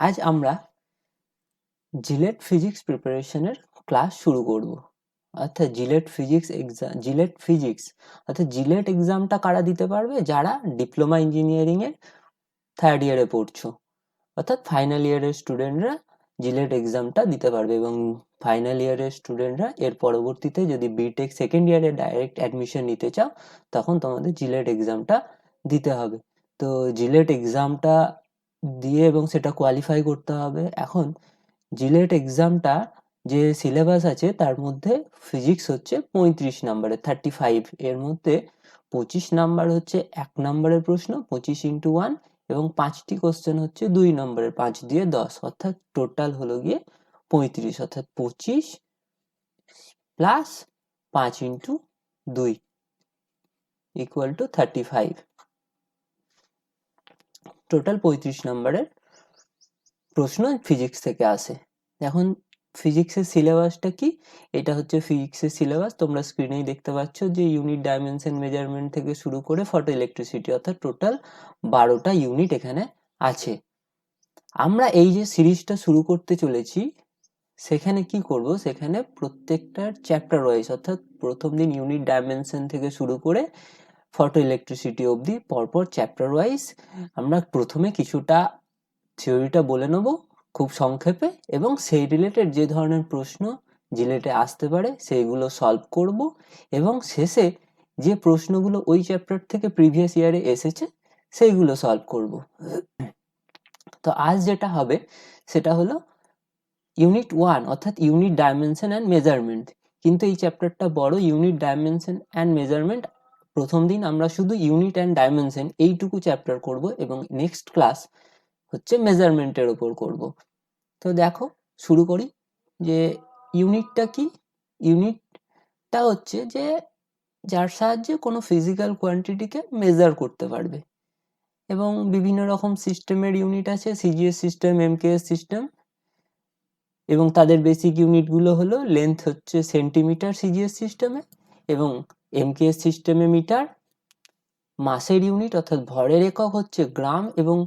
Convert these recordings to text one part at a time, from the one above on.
আজ আমরা JELET physics প্রিপারেশনের ক্লাস শুরু করব। অর্থাৎ জিলেট এক্সামটা কারা দিতে পারবে? যারা ডিপ্লোমা ইঞ্জিনিয়ারিং এর থার্ড ইয়ারে পড়ছো, অর্থাৎ ফাইনাল ইয়ারের স্টুডেন্টরা জিলেট এক্সামটা দিতে পারবে। এবং ফাইনাল ইয়ারের স্টুডেন্টরা এর পরবর্তীতে যদি বিটেক সেকেন্ড ইয়ারে ডাইরেক্ট অ্যাডমিশন নিতে চাও, তখন তোমাদের জিলেট এক্সামটা দিতে হবে। তো জিলেট এক্সামটা দিয়ে এবং সেটা কোয়ালিফাই করতে হবে। এখন জিলেট এক্সামটা যে সিলেবাস আছে তার মধ্যে ফিজিক্স হচ্ছে 35 নাম্বারের, 35। এর মধ্যে 25 নাম্বার হচ্ছে 1 নাম্বারের প্রশ্ন, 25 ইন্টু 1, এবং 5টি কোশ্চেন হচ্ছে 2 নম্বরের, 5 দিয়ে 10, অর্থাৎ টোটাল হলো গিয়ে 35, অর্থাৎ 25 plus 5 into 2 equal to 35। Total 35 নম্বরের প্রশ্ন ফিজিক্স থেকে আসে। এখন ফিজিক্সের সিলেবাসটা কি? এটা হচ্ছে ফিজিক্সের সিলেবাস। তোমরা স্ক্রিনেই দেখতে পাচ্ছ যে ইউনিট, ডাইমেনশন, মেজারমেন্ট থেকে শুরু করে ফটো ইলেকট্রিসিটি, অর্থাৎ টোটাল 12টা ইউনিট এখানে আছে। আমরা এই যে সিরিজটা শুরু করতে চলেছি, সেখানে কি করব? সেখানে প্রত্যেকটার চ্যাপ্টার ওয়াইজ, অর্থাৎ প্রথম দিন ইউনিট ডাইমেনশন থেকে শুরু করে ফটো ইলেকট্রিসিটি অবধি পরপর চ্যাপ্টার ওয়াইজ আমরা প্রথমে কিছুটা থিওরিটা বলে নেব খুব সংক্ষেপে, এবং সেই রিলেটেড যে ধরনের প্রশ্ন জিলেটে আসতে পারে সেইগুলো সলভ করব, এবং শেষে যে প্রশ্নগুলো ওই চ্যাপ্টার থেকে প্রিভিয়াস ইয়ারে এসেছে সেইগুলো সলভ করব। তো আজ যেটা হবে সেটা হলো ইউনিট 1, অর্থাৎ ইউনিট ডাইমেনশন অ্যান্ড মেজারমেন্ট। কিন্তু এই চ্যাপ্টারটা বড়, ইউনিট ডাইমেনশন অ্যান্ড মেজারমেন্ট। প্রথম দিন আমরা শুধু ইউনিট অ্যান্ড ডাইমেনশন এইটুকু চ্যাপ্টার করব, এবং নেক্সট ক্লাস হচ্ছে মেজারমেন্টের ওপর করব। তো দেখো, শুরু করি। যে ইউনিটটা কি? ইউনিটটা হচ্ছে যে যার সাহায্যে কোনো ফিজিক্যাল কোয়ান্টিটিকে মেজার করতে পারবে। এবং বিভিন্ন রকম সিস্টেমের ইউনিট আছে, সিজিএস সিস্টেম, এমকেএস সিস্টেম, এবং তাদের বেসিক ইউনিটগুলো হলো লেন্থ হচ্ছে সেন্টিমিটার সিজিএস সিস্টেমে, এবং এমকেএস সিস্টেমে মিটার, মাসের ইউনিট অর্থাৎ ভরের একক হচ্ছে গ্রাম, এবং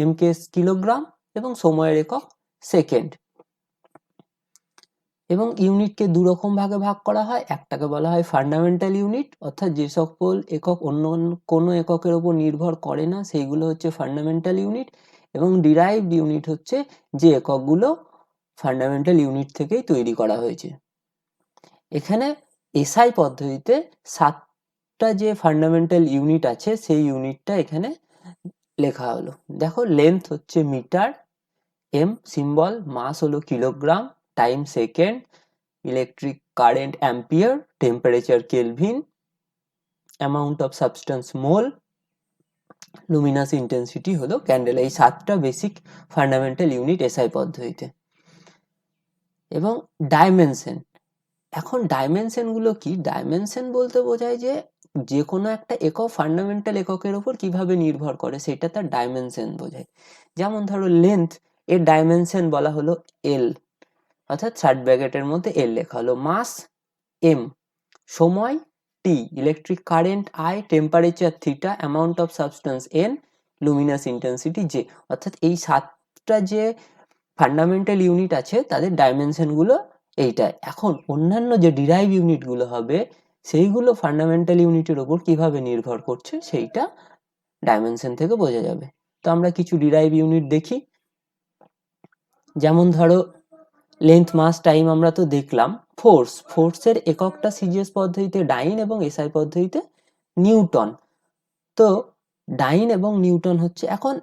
এমকেএস কিলোগ্রাম, এবং সময়ের একক সেকেন্ড। এবং ইউনিটকে দু রকম ভাগে ভাগ করা হয়। একটাকে বলা হয় ফান্ডামেন্টাল ইউনিট, অর্থাৎ যে সকল একক অন্য কোনো এককের ওপর নির্ভর করে না সেইগুলো হচ্ছে ফান্ডামেন্টাল ইউনিট, এবং ডিরাইভড ইউনিট হচ্ছে যে এককগুলো ফান্ডামেন্টাল ইউনিট থেকেই তৈরি করা হয়েছে। এখানে এসআই পদ্ধতিতে 7টা যে ফান্ডামেন্টাল ইউনিট আছে সেই ইউনিটটা এখানে লেখা হলো। দেখো, লেন্থ হচ্ছে মিটার, এম সিম্বল, মাস হলো kilogram, time second, electric current ampere, temperature kelvin, amount of substance mole, luminous intensity হলো ক্যান্ডেল। এই 7টা বেসিক ফান্ডামেন্টাল ইউনিট এসআই পদ্ধতিতে। এবং ডাইমেনশন। এখন ডাইমেনশনগুলো কি? ডাইমেনশন বলতে বোঝায় যে কোনো একটা একক ফান্ডামেন্টাল এককের ওপর কিভাবে নির্ভর করে সেটা তার ডাইমেনশন বোঝায়। যেমন ধরো লেন্থ, এর ডাইমেনশন বলা হলো এল, অর্থাৎ শার্ট ব্র্যাকেটের মধ্যে এল লেখা হলো। মাস এম, সময় T, electric current I, temperature theta, amount of substance N, luminous intensity J. অর্থাৎ এই 7টা যে ফান্ডামেন্টাল ইউনিট আছে তাদের ডাইমেনশনগুলো এইটাই। এখন অন্যান্য যে ডিরাইভ ইউনিটগুলো হবে সেইগুলো ফান্ডামেন্টাল ইউনিটের ওপর কিভাবে নির্ভর করছে সেইটা ডাইমেনশন থেকে বোঝা যাবে। তো আমরা কিছু ডিরাইভ ইউনিট দেখি। যেমন ধরো লেন্থ, মাস, টাইম আমরা তো দেখলাম। ফোর্সের এককটা সিজিএস পদ্ধতিতে ডাইন এবং এসআই পদ্ধতিতে নিউটন। তো ডাইন এবং নিউটন হচ্ছে, এখন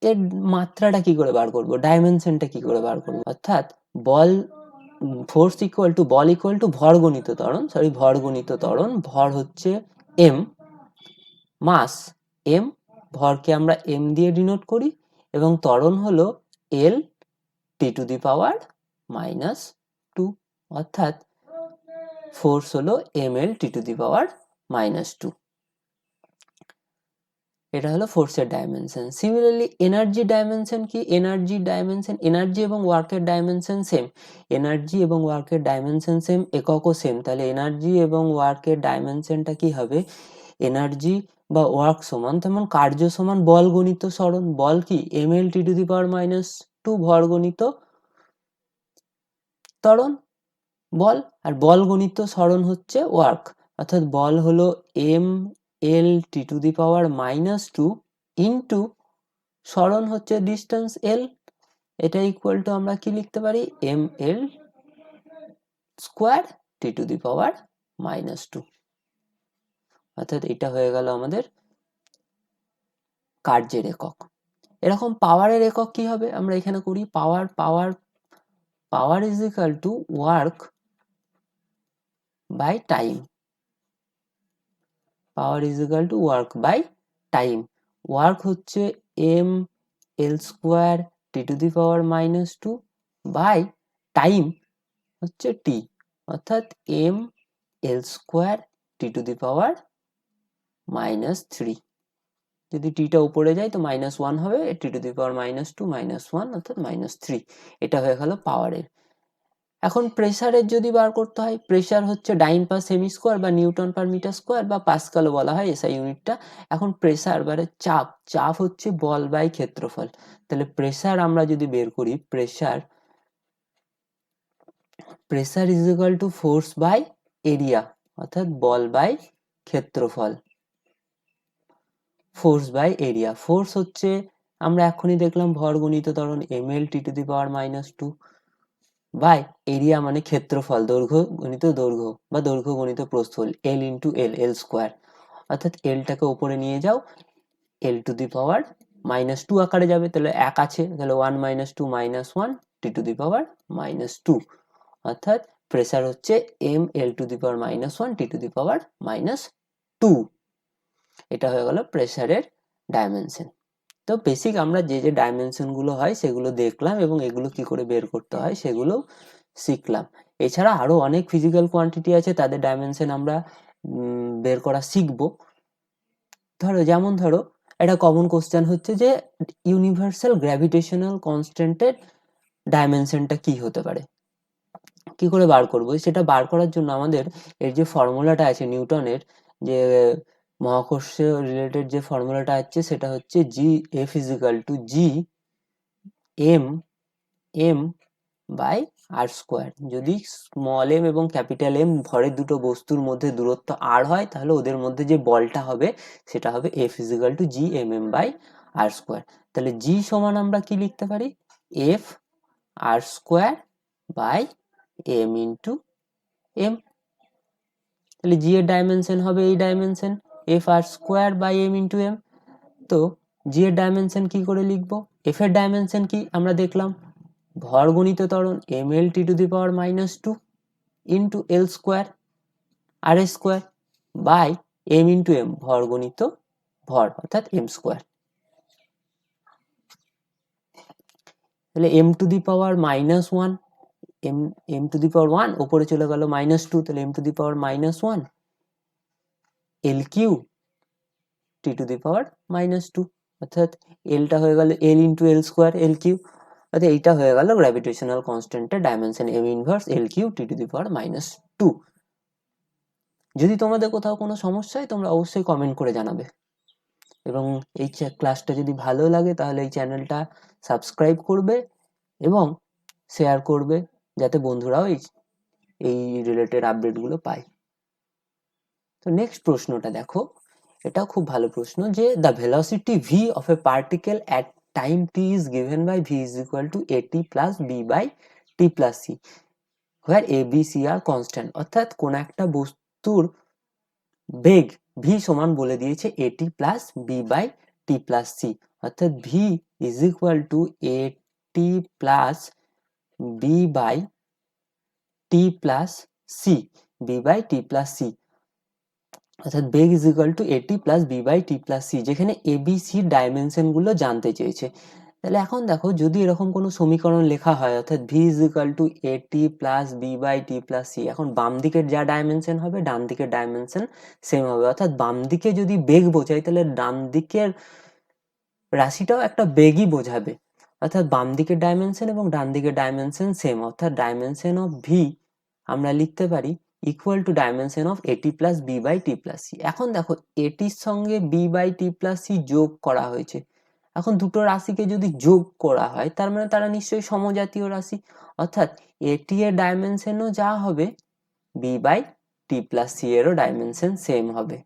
এর মাত্রাটা কি করে বার করব, ডাইমেনশনটা কি করে বার করব? অর্থাৎ বল, ফোর্স ইকুয়াল টু বল ইকুয়াল টু ভর গণিত ত্বরণ, ভর হচ্ছে এম, মাস এম, ভরকে আমরা এম দিয়ে ডিনোট করি, এবং ত্বরণ হলো এল টি টু দি পাওয়ার -2, অর্থাৎ ফোর্স হলো M L T to the power -2। এটা হলো ফোর্সের ডাইমেনশন। সিমিলারলি এনার্জি ডাইমেনশন কি? এনার্জি এবং ওয়ার্কের ডাইমেনশন সেম। এনার্জি এবং ওয়ার্কের ডাইমেনশন সেম, এককও সেম। তাহলে এনার্জি এবং ওয়ার্কের ডাইমেনশনটা কি হবে? এনার্জি বা ওয়ার্ক সমান, তেমন কার্য সমান বল গণিত সরণ। বল কি ml (10⁻²) ভর গণিত ত্বরণ বল, আর বল গণিত সরণ হচ্ছে ওয়ার্ক, অর্থাৎ বল হলো mL(10⁻²) ইন্টু সরণ হচ্ছে ডিস্টেন্স l, এটা ইকুয়াল টু আমরা কি লিখতে পারি mL²(10⁻²), অর্থাৎ এটা হয়ে গেল আমাদের কার্যের একক। এরকম পাওয়ারের একক কি হবে, আমরা এখানে করি power is equal to work by time. Power is equal to work by time. Work হচ্ছে mL²(10⁻²) বাই টাইম হচ্ছে t, অর্থাৎ mL²(10⁻³ যদি টিটা উপরে যায় তো -1 হবে, 10⁻², -1 অর্থাৎ -3। এটা হয়ে গেল পাওয়ারের। এখন প্রেসারের যদি বার করতে হয়, প্রেসার হচ্ছে ডাইন পার সেমি স্কোয়ার বা নিউটন পার মিটার স্কোয়ার বা পাস্কালও বলা হয় এসআই ইউনিটটা। এখন প্রেসার বারে চাপ হচ্ছে বল বাই ক্ষেত্রফল। তাহলে প্রেসার আমরা যদি বের করি, pressure is equal to force by area, অর্থাৎ বল বাই ক্ষেত্রফল। ফোর্স বাই এরিয়া, ফোর্স হচ্ছে আমরা এখনই দেখলাম ভর গণিত ত্বরণ mL(10⁻²) বাই এরিয়া মানে ক্ষেত্রফল, দৈর্ঘ্য গণিত দৈর্ঘ্য বা দৈর্ঘ্য গণিত প্রস্থ l ইন্টু l² অর্থাৎ এলটাকে উপরে নিয়ে যাও, l⁻² আকারে যাবে, তাহলে 1 আছে, তাহলে 1 - 2 -1 t⁻², অর্থাৎ প্রেসার হচ্ছে mL(10⁻²) t⁻²। এটা হয়ে গেল প্রেসারের ডাইমেনশন। তো বেসিক আমরা যে ডাইমেনশন গুলো হয় সেগুলো দেখলাম এবং এগুলো কি করে বের করতে হয় সেগুলো শিখলাম। এছাড়া আরো অনেক ফিজিক্যাল কোয়ান্টিটি আছে, তাদের ডাইমেনশন আমরা বের করা শিখবো। যেমন ধরো একটা কমন কোশ্চেন হচ্ছে যে ইউনিভার্সাল গ্র্যাভিটেশনাল কনস্ট্যান্টের ডাইমেনশনটা কি হতে পারে, কি করে বার করব? সেটা বার করার জন্য আমাদের এর যে ফর্মুলাটা আছে নিউটনের, যে মহাকর্ষ রিলেটেড যে ফর্মুলাটা আছে সেটা হচ্ছে F = G(m)m/r²। যদি স্মল m এবং ক্যাপিটাল M ভরের দুটো বস্তুর মধ্যে দূরত্ব r হয়, তাহলে ওদের মধ্যে যে বলটা হবে সেটা হবে F = G(m)m/r²। তাহলে G সমান আমরা কি লিখতে পারি, F(r²/m)×m। তাহলে G এর ডাইমেনশন হবে এই ডাইমেনশন F(r²/m)×m। তো G এর ডাইমেনশন কি করে লিখবো, F এর ডাইমেনশন কি আমরা দেখলাম, ভর গণিত ত্বরণ mL(10⁻²) into l² r² by m×m ভর গণিত ভর অর্থাৎ m²। তাহলে m⁻1 m⁻1 উপরে চলে গেল -2, তাহলে m⁻1 l³ অর্থাৎ এলটা হয়ে গেল l × l² l³, অর্থাৎ এইটা হয়ে গেল গ্র্যাভিটেশনাল কনস্ট্যান্টের ডাইমেনশন m−1 l³ (10⁻²)। যদি তোমাদের কোথাও কোনো সমস্যা হয় তোমরা অবশ্যই কমেন্ট করে জানাবে, এবং এই ক্লাসটা যদি ভালো লাগে তাহলে এই চ্যানেলটা সাবস্ক্রাইব করবে এবং শেয়ার করবে, যাতে বন্ধুরাও এই রিলেটেড আপডেটগুলো পায়। তো নেক্সট প্রশ্নটা দেখো, এটাও খুব ভালো প্রশ্ন, যে the velocity v of a particle at time t is given by v = at + b/t+c where a b c are constant। অর্থাৎ কোন একটা বস্তুর বেগ v সমান বলে দিয়েছে at + b/t+c, অর্থাৎ v = at + b/t+c অর্থাৎ বেগ = at + b/t+c, যেখানে a b c ডাইমেনশন গুলো জানতে চেয়েছে। তাহলে এখন দেখো, যদি এরকম কোনো সমীকরণ লেখা হয় অর্থাৎ v = at + b/t+c, এখন বাম দিকের যা ডাইমেনশন হবে ডান দিকের ডাইমেনশন সেম হবে, অর্থাৎ বাম দিকে যদি বেগ বোঝায় তাহলে ডান দিকের রাশিটাও একটা বেগই বোঝাবে, অর্থাৎ বাম দিকের ডাইমেনশন এবং ডান দিকের ডাইমেনশন সেম, অর্থাৎ ডাইমেনশন অফ v আমরা লিখতে পারি equal to dimension of a t plus b by t plus c. এখন দেখো এটির সঙ্গে b by t plus c যোগ করা হয়েছে। এখন দুটো রাশিকে যদি যোগ করা হয় তার মানে তারা নিশ্চয়ই সমজাতীয় রাশি, অর্থাৎ এটি এর ডাইমেনশনও যা হবে b by t plus c এরও ডাইমেনশন সেম হবে।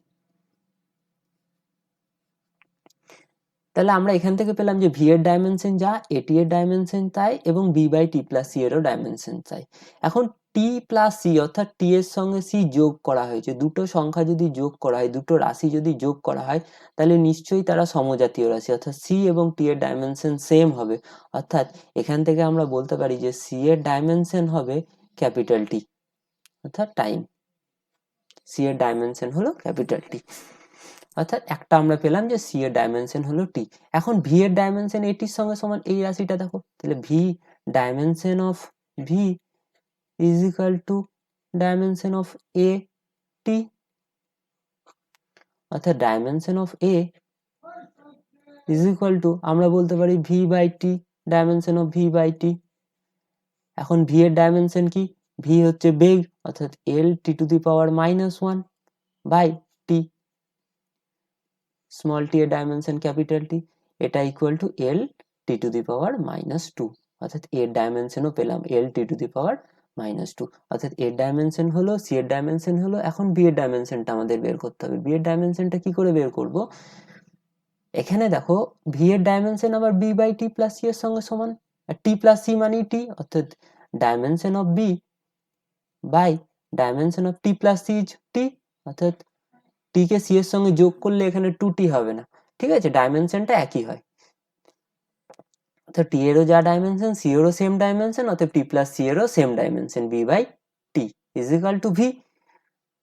তাহলে আমরা এখান থেকে পেলাম যে ভি এর ডাইমেনশন যা এটি এর ডাইমেনশন তাই এবং b by t plus c এরও ডাইমেনশন তাই। এখন টি প্লাস সি অর্থাৎ টি এর সঙ্গে সি যোগ করা হয়েছে, দুটো সংখ্যা যদি যোগ করা হয়, দুটো রাশি যদি যোগ করা হয় তাহলে নিশ্চয়ই তারা সমজাতীয় রাশি, অর্থাৎ সি এবং টি এর ডাইমেনশন সেম হবে। অর্থাৎ এখান থেকে আমরা বলতে পারি যে সি এর ডাইমেনশন হবে ক্যাপিটাল টি, অর্থাৎ টাইম। সি এর ডাইমেনশন হলো ক্যাপিটাল টি, অর্থাৎ একটা আমরা পেলাম যে সি এর ডাইমেনশন হলো টি। এখন ভি এর ডাইমেনশন এটির সঙ্গে সমান, এই রাশিটা দেখো, তাহলে V dimension of V is equal to dimension of A T, অর্থাৎ dimension of A is equal to আমরা বলতে পারি V by T, dimension of V by T. এখন ভি এর ডাইমেনশন কি, ভি হচ্ছে বেগ, অর্থাৎ L T to the power -1 by T, small T এর ডাইমেনশন ক্যাপিটাল টি, এটা equal to L T to the power -2, অর্থাৎ এর ডাইমেনশনও পেলাম এল টি টু দি পাওয়ার -2, অর্থাৎ এর ডাইমেনশন হলো, সি এর ডাইমেনশন হলো। এখন বি এর ডাইমেনশনটা আমাদের বের করতে হবে। বি এর ডাইমেনশনটা কি করে বের করব, এখানে দেখো ভি এর ডাইমেনশন আবার b by t plus c এর সঙ্গে সমান, আর টি প্লাস সি মানে টি, অর্থাৎ dimension of B by dimension of T plus C is T, অর্থাৎ টি কে সি এর সঙ্গে যোগ করলে এখানে 2t হবে না, ঠিক আছে, ডাইমেনশনটা একই হয়। তো টি এরও যা ডাইমেনশন সি এরও সেম ডাইমেনশন, অর্থাৎ টি প্লাস সি এরও same dimension, b by t is equal to v.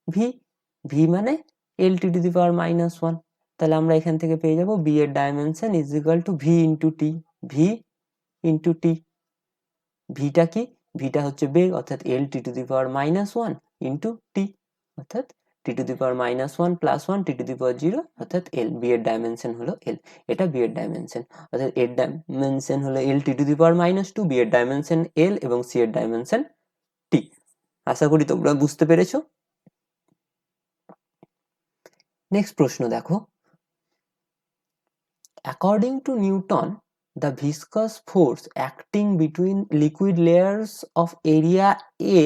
V v মানে L T to the power -1, তাহলে আমরা এখান থেকে পেয়ে যাব বি এর dimension is equal to V into T, V into T. V T কি, ভিটা হচ্ছে বেগ, অর্থাৎ L T to the power -1 into T, অর্থাৎ T to the power -1 plus 1 T to the power 0, অর্থাৎ এল। বি এর ডাইমেনশন হলো এল, এটা বি এর ডাইমেনশন, অর্থাৎ এর ডাইমেনশন হলো এল T to the power -2, B এর ডাইমেনশন এল এবং সি এর ডাইমেনশন টি। আশা করি তোমরা বুঝতে পেরেছো। নেক্সট প্রশ্ন দেখো, according to Newton the viscous force acting between liquid layers of area A,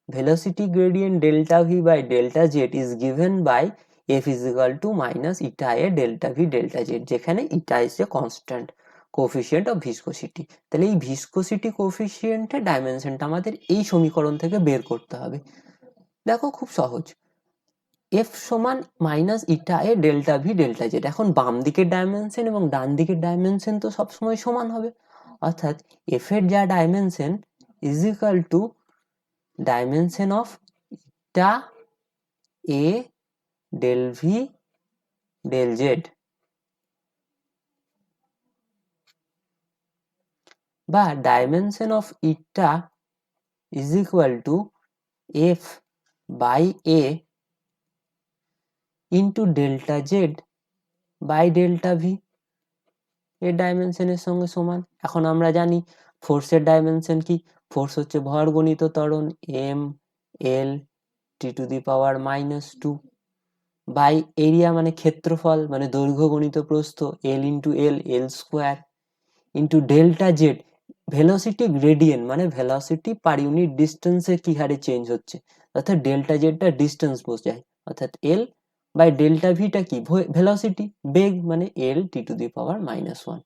velocity gradient delta v by delta z is given by f is equal to minus eta a delta v delta z, যেখানে eta is a constant coefficient of viscosity। তাহলে এই viscosity coefficient এর ডাইমেনশনটা আমাদের এই সমীকরণ থেকে বের করতে হবে। দেখো খুব সহজ, এফ সমান মাইনাস ইটা এ ডেল্টা ভি ডেল্টা জেড। এখন বাম দিকের ডাইমেনশন এবং ডান দিকের ডাইমেনশন তো সবসময় সমান হবে, অর্থাৎ এফ এর যা dimension is equal to dimension of eta A del V del Z, বা dimension of eta is equal to F by A into delta Z by delta V, এর ডাইমেনশনের সঙ্গে সমান। এখন আমরা জানি ফোর্সের ডাইমেনশন কি, ফোর্স হচ্ছে ভর গণিত ত্বরণ M L T to the power -2 by area মানে ক্ষেত্রফল মানে দৈর্ঘ্য গণিত প্রস্থ L into L, L square, into delta Z velocity gradient মানে ভেলোসিটি পার ইউনিট ডিস্টেন্সে কি হারে চেঞ্জ হচ্ছে, অর্থাৎ ডেল্টা জেডটা ডিস্টেন্স বোঝায়, অর্থাৎ এল বাই ডেল্টা ভিটা কি ভেলোসিটি, বেগ মানে L T to the power -1,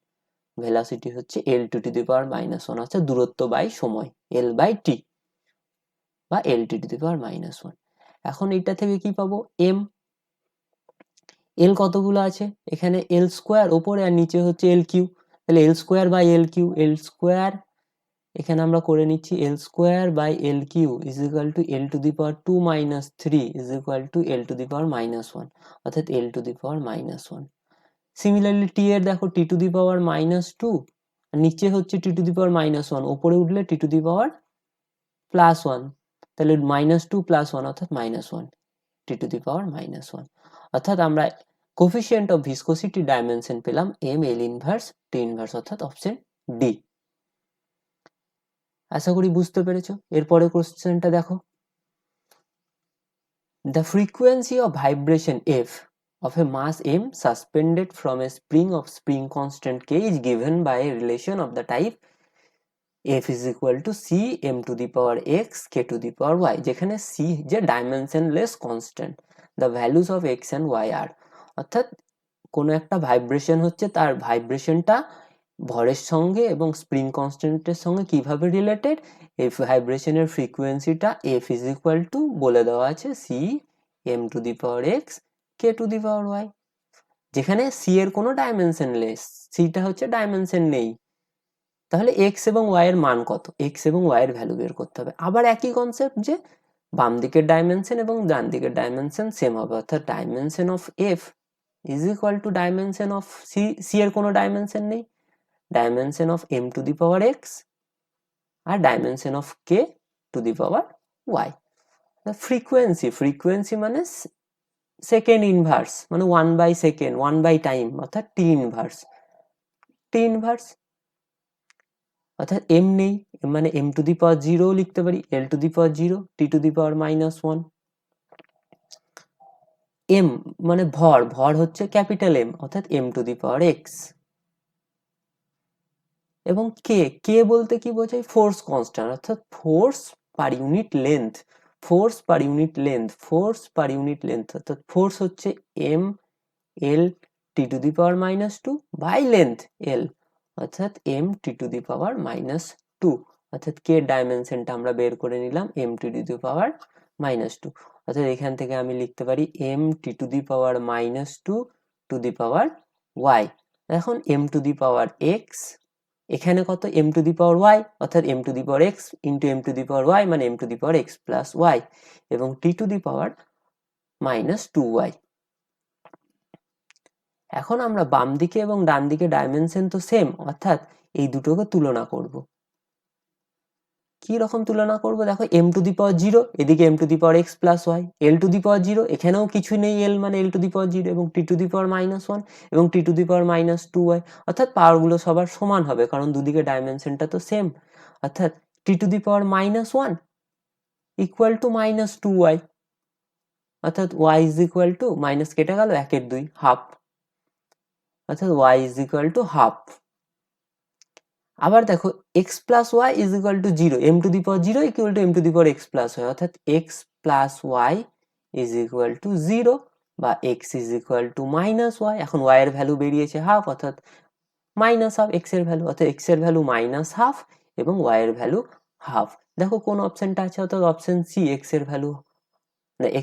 velocity হচ্ছে এল টু দি পাওয়ার -1, অর্থাৎ দূরত্ব বাই সময় এল বাই টি বা এল টি টু দি পাওয়ার -1। এখন এটা থেকে কি পাবো, এম, এল কতগুলো আছে এখানে এল স্কোয়ার ওপরে আর নিচে হচ্ছে এল কিউ, তাহলে L square by L cube, L square এখানে আমরা করে নিচ্ছি L square by L cube is equal to L to the power 2 - 3 is equal to L to the power -1, অর্থাৎ এল টু দি পাওয়ার -1। সিমিলারলি টি এর দেখো টি to the power -2, আর নিচে হচ্ছে টি to the power -1, উপরে উঠলে টি টু দি পাওয়ার +1, তাহলে -2 + 1 অর্থাৎ -1 T to the power -1, অর্থাৎ আমরা কোফিশিয়েন্ট অফ ভিসকোসিটি ডাইমেনশন পেলাম M L inverse T inverse, অর্থাৎ অপশন ডি। আশা করি বুঝতে পেরেছো। এরপরে কোশ্চেনটা দেখো, the frequency of vibration f of a mass m suspended from a spring of spring constant k is given by a relation of the type f is equal to c m to the power x k to the power y, যেখানে c যে dimensionless constant, the values of x and y are, অর্থাৎ কোনো একটা vibration হচ্ছে, তার ভাইব্রেশনটা ভরের সঙ্গে এবং স্প্রিং কনস্ট্যান্টের সঙ্গে কিভাবে রিলেটেড, এই ভাইব্রেশনের ফ্রিকোয়েন্সিটা এফ ইজ ইকুয়াল টু বলে দেওয়া আছে c m to the power x k to the power y, যেখানে সি এর কোনো ডাইমেনশন লেস, সিটা হচ্ছে ডাইমেনশন নেই, তাহলে এক্স এবং ওয়াই এর মান কত, এক্স এবং ওয়াই এর ভ্যালু বের করতে হবে। আবার একই কনসেপ্ট যে বাম দিকের ডাইমেনশন এবং ডান দিকের ডাইমেনশন সেম হবে, অর্থাৎ dimension of F is equal to dimension of C, C এর কোনো ডাইমেনশন নেই, dimension of M to the power X আর dimension of K to the power Y. Frequency, frequency মানে সেকেন্ড ইনভার্স, মানে 1/2, 1/টাইম, অর্থাৎ টি ইনভার্স, টি ইনভার্স, অর্থাৎ M নেই, মানে এম টু দি পাওয়ার 0 লিখতে পারি, L to the power 0, T to the power -1, M মানে ভর, ভর হচ্ছে ক্যাপিটাল এম, অর্থাৎ M to the power x, এবং কে, কে বলতে কি বোঝায়, ফোর্স কনস্ট্যান্ট, অর্থাৎ force per unit length, force per unit length, force per unit length, অর্থাৎ ফোর্স হচ্ছে M L T to the power -2 by length L, অর্থাৎ M T to the power -2, অর্থাৎ কে ডাইমেনশনটা আমরা বের করে নিলাম M T to the power -2, অর্থাৎ এখান থেকে আমি লিখতে পারি M T to the power -2 to the power Y. এখন M to the power X, এখানে কত M to the power Y, অর্থাৎ M to the power X into M to the power Y মানে M to the power X plus Y, এবং T to the power -2y। এখন আমরা বাম দিকে এবং ডান দিকে ডাইমেনশন তো সেম, অর্থাৎ এই দুটোকে তুলনা করব। কি রকম তুলনা করব, দেখো এম টু দি পাওয়ার 0 এদিকে M to the power X plus Y, L to the power 0 এখানেও কিছু নেই, এল মানে এল টু দি পাওয়ার 0 এবং টি টু দি পাওয়ার -1 এবং T to the power -2y, অর্থাৎ পাওয়ারগুলো সবার সমান হবে কারণ দুদিকে ডাইমেনশনটা তো সেম, অর্থাৎ T to the power -1 equal to -2y, অর্থাৎ y is equal to minus কেটে গেল 1/2 হাফ, অর্থাৎ y is equal to half. আবার দেখো x plus Y is equal to 0, M to the power 0 equal to M to the power X plus Y, অর্থাৎ x plus Y is equal to 0 বা x is equal to -y। এখন y এর value বেরিয়েছে half, অর্থাৎ -half x এর value, অর্থাৎ x এর value -half এবং y এর ভ্যালু হাফ। দেখো কোন অপশনটা আছে, অর্থাৎ অপশন সি, x এর ভ্যালু,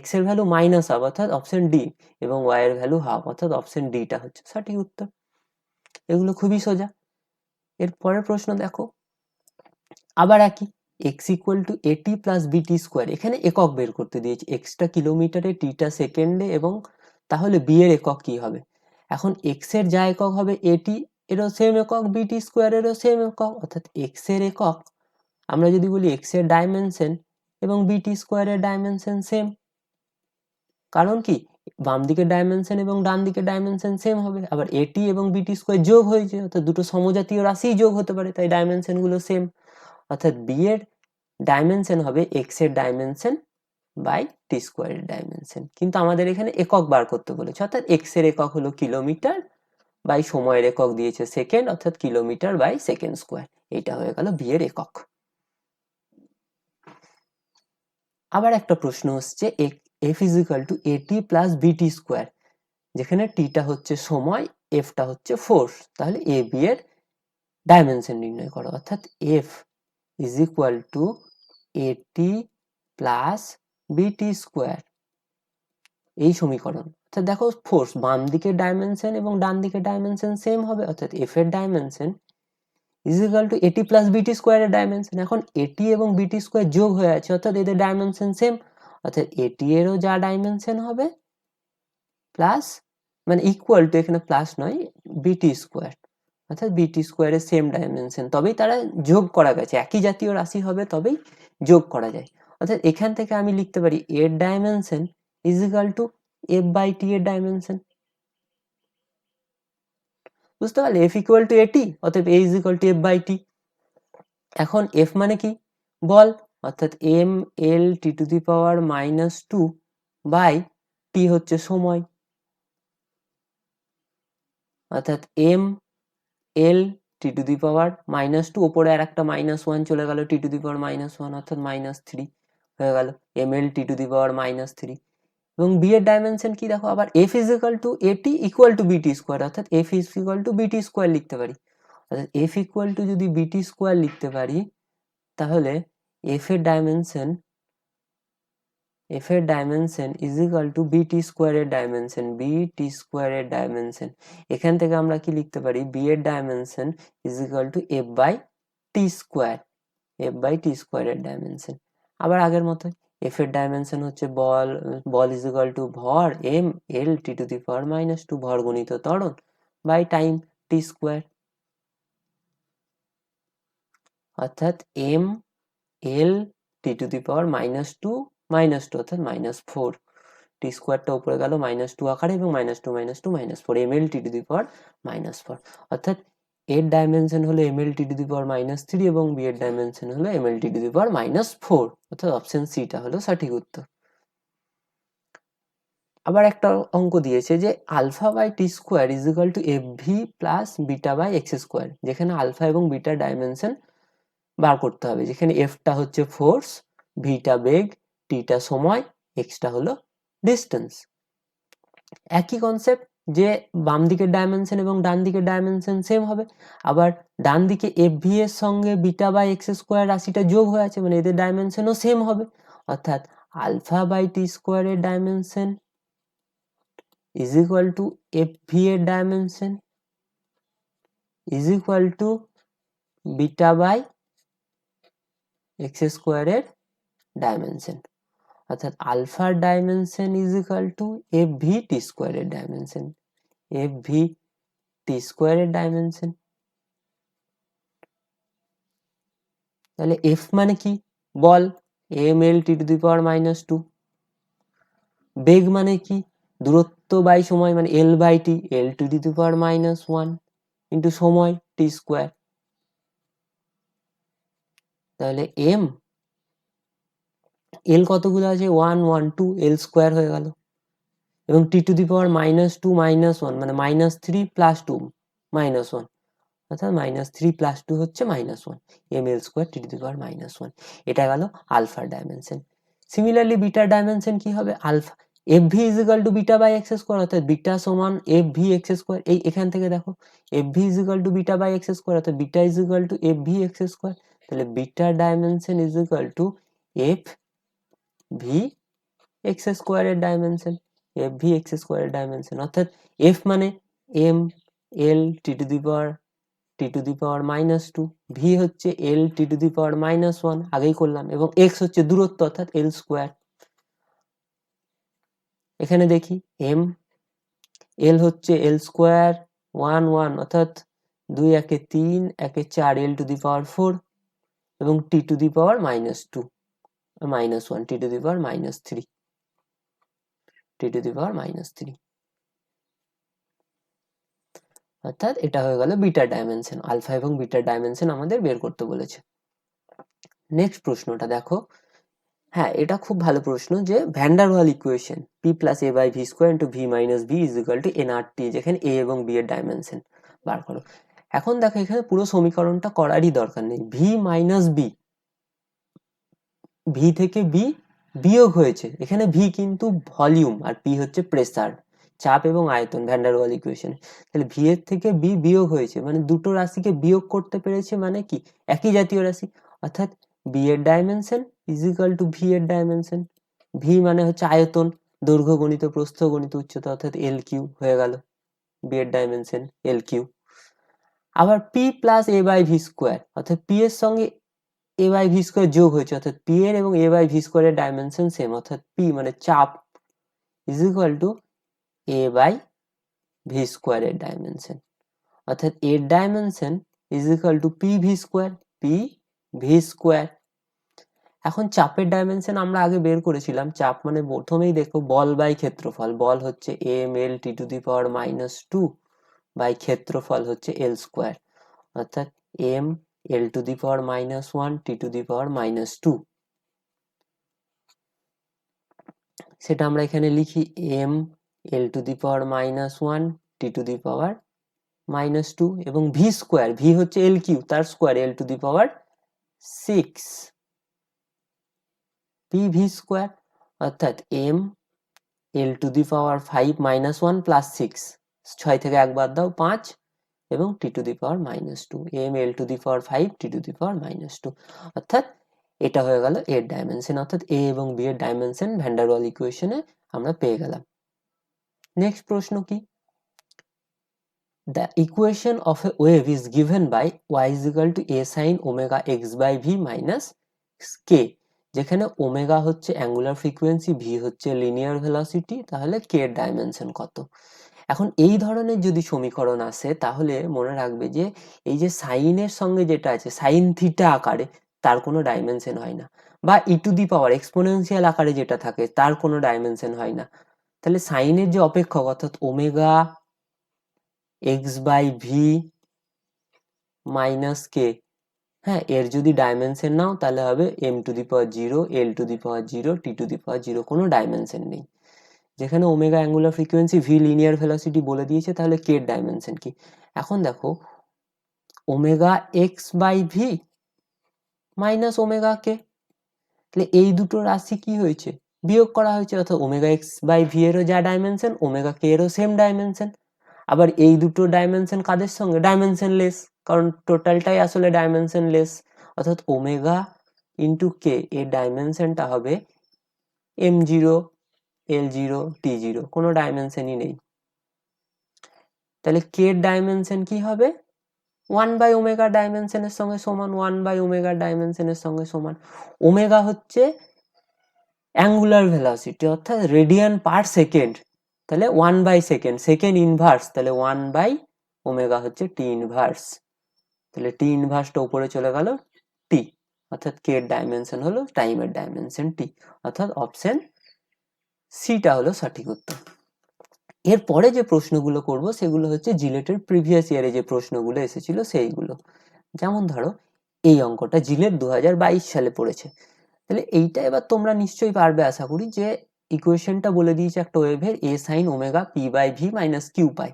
x এর ভ্যালু -হাফ অর্থাৎ অপশন ডি, এবং y এর ভ্যালু হাফ অর্থাৎ অপশন ডিটা হচ্ছে সঠিক উত্তর। এগুলো খুবই সোজা। এর পরের প্রশ্ন দেখো, আবার একই, x ইকুয়াল টু এটি প্লাস বিটি স্কোয়ার, এখানে একক বের করতে দিয়েছি, এক্সটা কিলোমিটারে, টিটা সেকেন্ডে, এবং তাহলে বি এর একক কি হবে। এখন এক্স এর যা একক হবে এটি এরও সেম একক, বিটি স্কোয়ারেরও সেম একক, অর্থাৎ এক্স এর একক আমরা যদি বলি এক্স এর ডাইমেনশন এবং বিটি স্কোয়ারের ডাইমেনশন সেম, কারণ কি বাম দিকের ডাইমেনশন এবং ডান দিকের ডাইমেনশন সেম হবে, আবার এটি এবং বিটি স্কোয়ার যোগ হয়েছে, অর্থাৎ দুটো সমজাতীয় রাশি যোগ হতে পারে, তাই ডাইমেনশন গুলো সেম, অর্থাৎ বি এর ডাইমেনশন হবে এক্স এর ডাইমেনশন বাই টি স্কোয়ারের ডাইমেনশন, কিন্তু আমাদের এখানে একক বার করতে বলেছে, অর্থাৎ এক্স এর একক হলো কিলোমিটার বাই সময়ের একক দিয়েছে সেকেন্ড, অর্থাৎ কিলোমিটার বাই সেকেন্ড স্কোয়ার, এটা হয়ে গেল বি এর একক। আবার একটা প্রশ্ন হচ্ছে এফ ইজ ইকুয়াল টু এটি প্লাস বিটি স্কোয়ার, যেখানে টিটা হচ্ছে সময়, এফটা হচ্ছে ফোর্স, তাহলে এ বি এর ডাইমেনশন নির্ণয় করো, অর্থাৎ এফ ইজ ইকুয়াল টু এটি প্লাস বিটি স্কোয়ার, এই সমীকরণ, অর্থাৎ দেখো ফোর্স বাম দিকের ডাইমেনশন এবং ডান দিকের ডাইমেনশন সেম হবে, অর্থাৎ এফ এর ডাইমেনশন ইজ ইকুয়াল টু এটি প্লাস বিটি স্কোয়ারের ডাইমেনশন, এখন এটি এবং বিটি স্কোয়ার যোগ হয়ে আছে, অর্থাৎ এদের ডাইমেনশন সেম, অর্থাৎ এটি এরও যা ডাইমেনশন হবে প্লাস মানে ইকুয়াল টু, এখানে প্লাস নয়, বিটি স্কোয়ার, অর্থাৎ বিটি স্কোয়ারের সেম ডাইমেনশন, তবেই তারা যোগ করা গেছে, একই জাতীয় রাশি হবে তবেই যোগ করা যায়, অর্থাৎ এখান থেকে আমি লিখতে পারি এর dimension is equal to F by T এর ডাইমেনশন, বুঝতে পারলে, এফ ইকুয়াল টু এটি, অতএব A is equal to F by T. এখন এফ মানে কি, বল, অর্থাৎ M L T to the power -2 by T হচ্ছে সময়, অর্থাৎ M L T to the power -2, ওপরে আর একটা -1 চলে গেল, টি টু দি পাওয়ার -1 অর্থাৎ -3 হয়ে গেল M L T to the power -3। এবং বি এর ডাইমেনশন কি দেখো, আবার এফ ইজ ইকুয়াল টু এটি ইকুয়াল টু বিটি স্কোয়ার, অর্থাৎ এফ ইজ ইকুয়াল টু বিটি স্কোয়ার লিখতে পারি। অর্থাৎ এফ ইকুয়াল টু যদি বিটি স্কোয়ার লিখতে পারি, তাহলে এফ এর ডাইমেনশন ইজ ইকুয়াল টু বিটি স্কোয়ারের ডাইমেনশন, বিটি স্কোয়ারের ডাইমেনশন। এখান থেকে আমরা কি লিখতে পারি, বি এর dimension is equal to F by T square, F by টি স্কোয়ারের ডাইমেনশন। আবার আগের মতো এফ এর ডাইমেনশন হচ্ছে বল ইজ ইকুয়াল টু ভর M L T to the power -2, ভর গুণিত ত্বরণ বাই টাইম টি স্কোয়ার, অর্থাৎ M L T to the power -2 অর্থাৎ -4, টি স্কোয়ারটা উপরে গেল -2 আকারে এবং -2 M L T to the power -4, অর্থাৎ এর ডাইমেনশন হলো M L T to the power -3 এবং বি এর ডাইমেনশন হলো M L T to the power -4, অর্থাৎ অপশন সিটা হলো সঠিক উত্তর। আবার একটা অঙ্ক দিয়েছে যে alpha by T square is equal to F v plus beta by x square, যেখানে আলফা এবং বিটার ডাইমেনশন বার করতে হবে, যেখানে এফটা হচ্ছে ফোর্স, ভিটা বেগ, টিটা সময়, এক্সটা হলো ডিস্টেন্স। একই কনসেপ্ট যে বাম দিকের ডাইমেনশন এবং ডান দিকের ডাইমেনশন সেম হবে, আবার ডান দিকে এফ ভি এর সঙ্গে বিটা বাই এক্স স্কোয়ার রাশিটা যোগ হয়ে আছে, মানে এদের ডাইমেনশনও সেম হবে, অর্থাৎ আলফা বাই টি স্কোয়ারের dimension is equal to FV এর dimension is equal to beta by x স্কোয়ারের ডাইমেনশন, অর্থাৎ আলফার dimension is equal to FV t স্কোয়ারের ডাইমেনশন, FV টি স্কোয়ারের ডাইমেনশন। তাহলে F মানে কি, বল M L T to the power -2, বেগ মানে কি, দূরত্ব বাই সময় মানে L by T, L to the power -1 into সময় টি স্কোয়ার, তাহলে এম এল কতগুলো আছে 1 1 2, এল স্কোয়ার হয়ে গেল, এবং টি টু দি পাওয়ার -2 -1 মানে -3 + 2 -1, অর্থাৎ -3 + 2 হচ্ছে -1, M L square T to the power -1, এটা গেল আলফার ডাইমেনশন। সিমিলারলি বিটার ডাইমেনশন কি হবে, alpha F V is equal to beta by x square, অর্থাৎ বিটা সমান এফ ভি এক্স স্কোয়ার, এই এখান থেকে দেখো F V is equal to beta by x square, অর্থাৎ beta is equal to F V X square, তাহলে বিটার dimension is equal to F V X স্কোয়ারের ডাইমেনশন, এফ ভি এক্স স্কোয়ারের dimension, অর্থাৎ এফ মানে M L T to the power -2, V হচ্ছে এল T to the power -1 আগেই করলাম, এবং এক্স হচ্ছে দূরত্ব অর্থাৎ এল স্কোয়ার। এখানে দেখি এম এল হচ্ছে এল স্কোয়ার 1 1 অর্থাৎ 2 একে 3 একে 4 এল টু দি পাওয়ার 4, এবং T to the power -2 -1 T to the power -3, T to the power -3, অর্থাৎ এটা হয়ে গেল বিটার ডাইমেনশন। আলফা এবং বিটার ডাইমেনশন আমাদের বের করতে বলেছে। নেক্সট প্রশ্নটা দেখো, হ্যাঁ এটা খুব ভালো প্রশ্ন, যে van der Waal equation P plus a by V square into V minus V is equal to NRT, যেখানে এ এবং বি এর ডাইমেনশন বার করো। এখন দেখো এখানে পুরো সমীকরণটা করারই দরকার নেই, ভি মাইনাস বি, ভি থেকে বি বিয়োগ হয়েছে, এখানে ভি কিন্তু ভলিউম আর পি হচ্ছে প্রেসার, চাপ এবং আয়তন ভ্যান ডার ওয়াল ইকুয়েশনে, তাহলে ভি এর থেকে বি বিয়োগ হয়েছে মানে দুটো রাশিকে বিয়োগ করতে পেরেছে, মানে কি একই জাতীয় রাশি, অর্থাৎ বি এর dimension is equal to V এর ডাইমেনশন, ভি মানে হচ্ছে আয়তন, দৈর্ঘ্য গণিত প্রস্থ গণিত উচ্চতা, অর্থাৎ এল কিউ হয়ে গেল বি এর ডাইমেনশন এল কিউ। আবার P plus a by V square, অর্থাৎ পি এর সঙ্গে এ বাই ভি স্কোয়ার যোগ হয়েছে, অর্থাৎ পি এর এবং এ বাই ভি স্কোয়ারের ডাইমেনশন সেম, অর্থাৎ পি মানে চাপ is equal to a by V স্কোয়ারের ডাইমেনশন, অর্থাৎ এর dimension is equal to P V square, P V square. এখন চাপের ডাইমেনশন আমরা আগে বের করেছিলাম, চাপ মানে প্রথমেই দেখো বল বাই ক্ষেত্রফল, বল হচ্ছে M L T to the power -2 by ক্ষেত্রফল হচ্ছে এল স্কোয়ার, অর্থাৎ M L to the power -1 T to the power -2। সেটা আমরা এখানে লিখি m l to the power -1 t to the power -2 এবং v স্কোয়ার, v হচ্ছে l কিউ তার square l to the power 6 pv square, অর্থাৎ m l to the power 5 -1 plus 6, 6 থেকে 1 বাদ দাও 5 এবং t to the power -2 m l to the power 5 t to the power -2, অর্থাৎ এটা হয়ে গেল এর ডাইমেনশন, অর্থাৎ a এবং b এর ডাইমেনশন ভ্যান ডার ওয়াল ইকুয়েশনে আমরা পেয়ে গেলাম। নেক্সট প্রশ্ন কি, the equation of a wave is given by y is equal to a sin omega x by v minus k, যেখানে ওমেগা হচ্ছে অ্যাঙ্গুলার ফ্রিকোয়েন্সি, v হচ্ছে লিনিয়ার ভেলোসিটি, তাহলে k এর ডাইমেনশন কত। এখন এই ধরনের যদি সমীকরণ আসে তাহলে মনে রাখবে যে এই যে সাইনের সঙ্গে যেটা আছে সাইন থিটা আকারে, তার কোনো ডাইমেনশন হয় না, বা ই টু দি পাওয়ার এক্সপোনেনশিয়াল আকারে যেটা থাকে তার কোনো ডাইমেনশন হয় না। তাহলে সাইনের যে অপেক্ষক অর্থাৎ omega X by V minus K, হ্যাঁ, এর যদি ডাইমেনশন নাও তাহলে হবে M to the power 0, L to the power 0, T to the power 0, কোনো ডাইমেনশন নেই। যেখানে omega angular frequency, V linear velocity বলে দিয়েছে, তাহলে কে এর ডাইমেনশন কি। এখন দেখো omega X by V minus omega K, তাহলে এই দুটো রাশি কি হয়েছে, বিয়োগ করা হয়েছে, অর্থাৎ ওমেগা এক্স বাই ভি এরও যা ডাইমেনশন ওমেগা কে এরও সেম ডাইমেনশন। আবার এই দুটো ডাইমেনশন কাদের সঙ্গে, ডাইমেনশন লেস, কারণ টোটালটাই আসলে ডাইমেনশন লেস, অর্থাৎ ওমেগা ইন্টু কে এর ডাইমেনশনটা হবে m0 l0 t0, কোনো ডাইমেনশনই নেই। তাহলে কে এর ডাইমেনশন কি হবে, 1 বাই ওমেগা ডাইমেনশনের সঙ্গে সমান, 1 বাই ওমেগা ডাইমেনশনের সঙ্গে সমান। ওমেগা হচ্ছে অ্যাঙ্গুলার ভেলোসিটি অর্থাৎ রেডিয়ান পার সেকেন্ড, তাহলে 1 বাই সেকেন্ড, সেকেন্ড ইনভার্স, তাহলে 1 বাই ওমেগা হচ্ছে টি ইনভার্স, তাহলে টি ইনভার্সটা উপরে চলে গেল টি, অর্থাৎ কে এর ডাইমেনশন হলো টাইমের ডাইমেনশন টি, অর্থাৎ অপশন সিটা হলো সঠিক উত্তর। এরপরে যে প্রশ্নগুলো করব সেগুলো হচ্ছে জিলেটের প্রিভিয়াস ইয়ারে যে প্রশ্নগুলো এসেছিল সেইগুলো। যেমন ধরো এই অঙ্কটা জিলেট 2022 সালে পড়েছে, তাহলে এইটা এবার তোমরা নিশ্চয়ই পারবে আশা করি, যে ইকুয়েশনটা বলে দিয়েছে একটা ওয়েভের a sin omega p by v minus q পাই,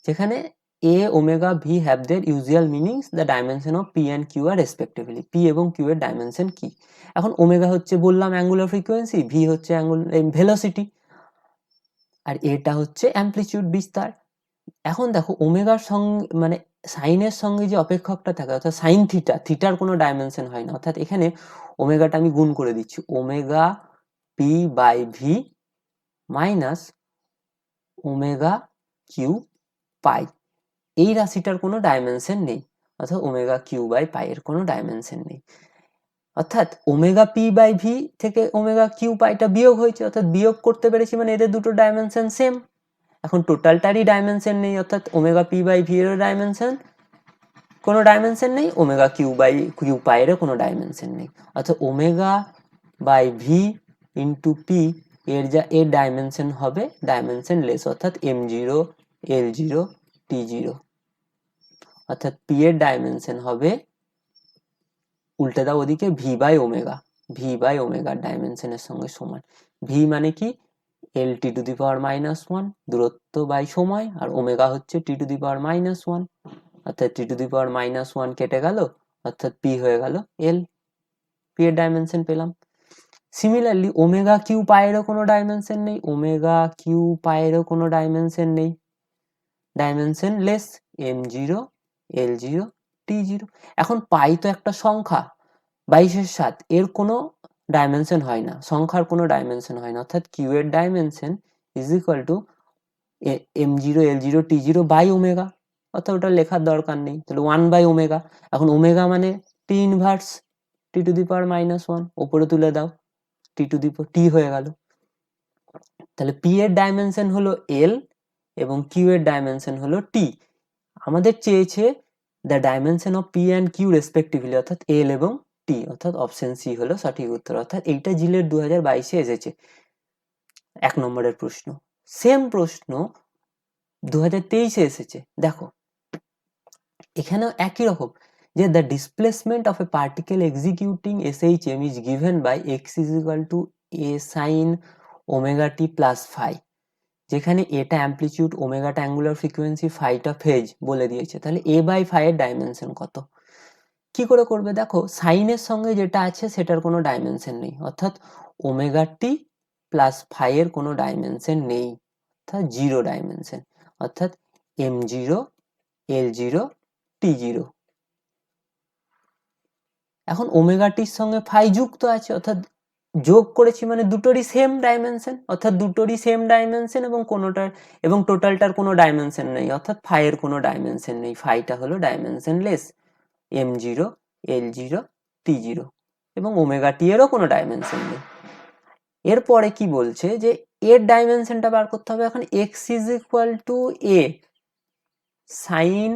যেখানে a omega v have their usual meanings, the dimension of p and q are respectively, p এবং q এর ডাইমেনশন কি। এখন ওমেগা হচ্ছে বললাম অ্যাঙ্গুলার ফ্রিকোয়েন্সি, v হচ্ছে ভেলোসিটি, আর এটা হচ্ছে অ্যামপ্লিটিউড বিস্তার। এখন দেখো ওমেগার সঙ্গে মানে সাইনের সঙ্গে যে অপেক্ষকটা থাকে অর্থাৎ সাইন থিটা, থিটার কোনো ডাইমেনশন হয় না, অর্থাৎ এখানে ওমেগাটা আমি গুণ করে দিচ্ছি, omega P by V minus omega Q pi, এই রাশিটার কোনো ডাইমেনশন নেই, অর্থাৎ ওমেগা কিউ বাই পাই এর কোনো ডাইমেনশন নেই, অর্থাৎ ওমেগা পি বাই ভি থেকে ওমেগা কিউ পাইটা বিয়োগ হয়েছে, অর্থাৎ বিয়োগ করতে পেরেছি মানে এদের দুটো ডাইমেনশন সেম। এখন টোটালটারই ডাইমেনশন নেই, অর্থাৎ ওমেগা পি বাই ভি এর ডাইমেনশন কোনো ডাইমেনশন নেই, omega q by q pi এর কোনো ডাইমেনশন নেই, অর্থাৎ omega by V into P এর ডাইমেনশন হবে ডাইমেনশন লেস, অর্থাৎ m0 l0 t0, অর্থাৎ পি এর ডাইমেনশন হবে উল্টে দাও ওদিকে ভি বাই ওমেগা ডাইমেনশনের সঙ্গে সমান। ভি মানে কি, এল টি টু দি পাওয়ার -1 দূরত্ব বাই সময়, আর ওমেগা হচ্ছে টি টু দি পাওয়ার -1, অর্থাৎ টি টু দি পাওয়ার -1 কেটে গেল, অর্থাৎ পি হয়ে গেল এল, পি এর ডাইমেনশন পেলাম। সিমিলারলি ওমেগা কিউ পাইয়েরও কোনো ডাইমেনশন নেই, ওমেগা কিউ পাইয়েরও কোনো ডাইমেনশন নেই, dimension less, m0 l0 t0। এখন পাই তো একটা সংখ্যা 22/7, এর কোনো ডাইমেনশন হয় না, সংখ্যার কোনো ডাইমেনশন হয় না, অর্থাৎ কিউ এর dimension is equal to m0 l0 t0 by omega, অর্থাৎ ওটা লেখার দরকার নেই, তাহলে 1 বাই ওমেগা। এখন ওমেগা মানে টি inverse, T to the power -1 উপরে তুলে দাও, টি টু দি টি হয়ে গেল, তাহলে পি এর ডাইমেনশন হলো এল এবং কিউ এর ডাইমেনশন হলো টি। আমাদের চেয়েছে the dimension of P and Q respectively, অর্থাৎ এল এবং টি, অর্থাৎ অপশন সি হলো সঠিক উত্তর, অর্থাৎ এইটা জিলেট 2022 এসেছে 1 নম্বরের প্রশ্ন। সেম প্রশ্ন 2023 এসেছে, দেখো এখানেও একই রকম, যে the displacement of a particle executing SHM is given by x is equal to a sin omega t plus phi, যেখানে এটা অ্যাম্পলিটিউড, ওমেগাটা অ্যাঙ্গুলার ফ্রিকোয়েন্সি, ফাইটা ফেজ বলে দিয়েছে, তাহলে এ বাই ফাই এর ডাইমেনশন কত? কি করে করবে দেখো, সাইনের সঙ্গে যেটা আছে সেটার কোনো ডাইমেনশন নেই, অর্থাৎ ওমেগা টি প্লাস ফাই এর কোনো ডাইমেনশন নেই, অর্থাৎ জিরো ডাইমেনশন, অর্থাৎ M zero, L zero, T zero. এখন ওমেগা টির সঙ্গে ফাই যুক্ত আছে, অর্থাৎ যোগ করেছি মানে দুটোরই সেম ডাইমেনশন, অর্থাৎ দুটোরই সেম ডাইমেনশন এবং কোনোটার এবং টোটালটার কোনো ডাইমেনশন নেই, অর্থাৎ ফাই এর কোনো ডাইমেনশন নেই, ফাইটা হলো dimensionless, M zero, L zero, T zero, এবং ওমেগা টি এরও কোনো ডাইমেনশন নেই। এরপরে কি বলছে যে এর ডাইমেনশনটা বার করতে হবে। এখন x is equal to a sine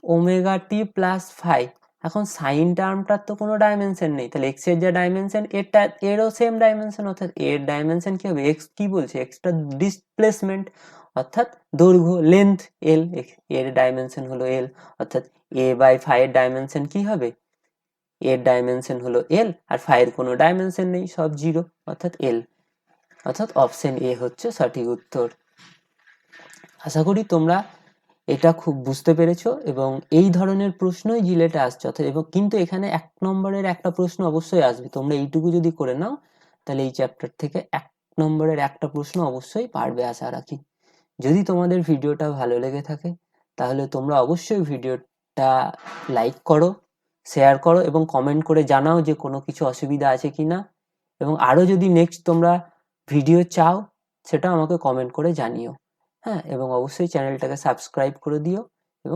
omega t plus phi, এখন সাইন টার্মটার তো কোনো ডাইমেনশন নেই, তাহলে এক্স এর যা ডাইমেনশন এরও সেম ডাইমেনশন, অর্থাৎ এর ডাইমেনশন কি হবে, এক্স কি বলছে, এক্সটা ডিসপ্লেসমেন্ট অর্থাৎ দৈর্ঘ্য, লেন্থ এল, এর ডাইমেনশন হলো এল, অর্থাৎ এ বাই ফাই এর ডাইমেনশন কি হবে, এর ডাইমেনশন হলো এল, আর ফাই এর কোনো ডাইমেনশন নেই, সব জিরো, অর্থাৎ এল, অর্থাৎ অপশন এ হচ্ছে সঠিক উত্তর। আশা করি তোমরা এটা খুব বুঝতে পেরেছো এবং এই ধরনের প্রশ্নই জিলেটে আসছে, অর্থাৎ এবং কিন্তু এখানে 1 নম্বরের একটা প্রশ্ন অবশ্যই আসবে, তোমরা এইটুকু যদি করে নাও তাহলে এই চ্যাপ্টার থেকে 1 নম্বরের একটা প্রশ্ন অবশ্যই পারবে আশা রাখি। যদি তোমাদের ভিডিওটা ভালো লেগে থাকে তাহলে তোমরা অবশ্যই ভিডিওটা লাইক করো, শেয়ার করো এবং কমেন্ট করে জানাও যে কোনো কিছু অসুবিধা আছে কিনা, এবং আরো যদি নেক্সট তোমরা ভিডিও চাও সেটা আমাকে কমেন্ট করে জানিও। হ্যাঁ, এবং অবশ্যই চ্যানেলটাকে সাবস্ক্রাইব করে দিও।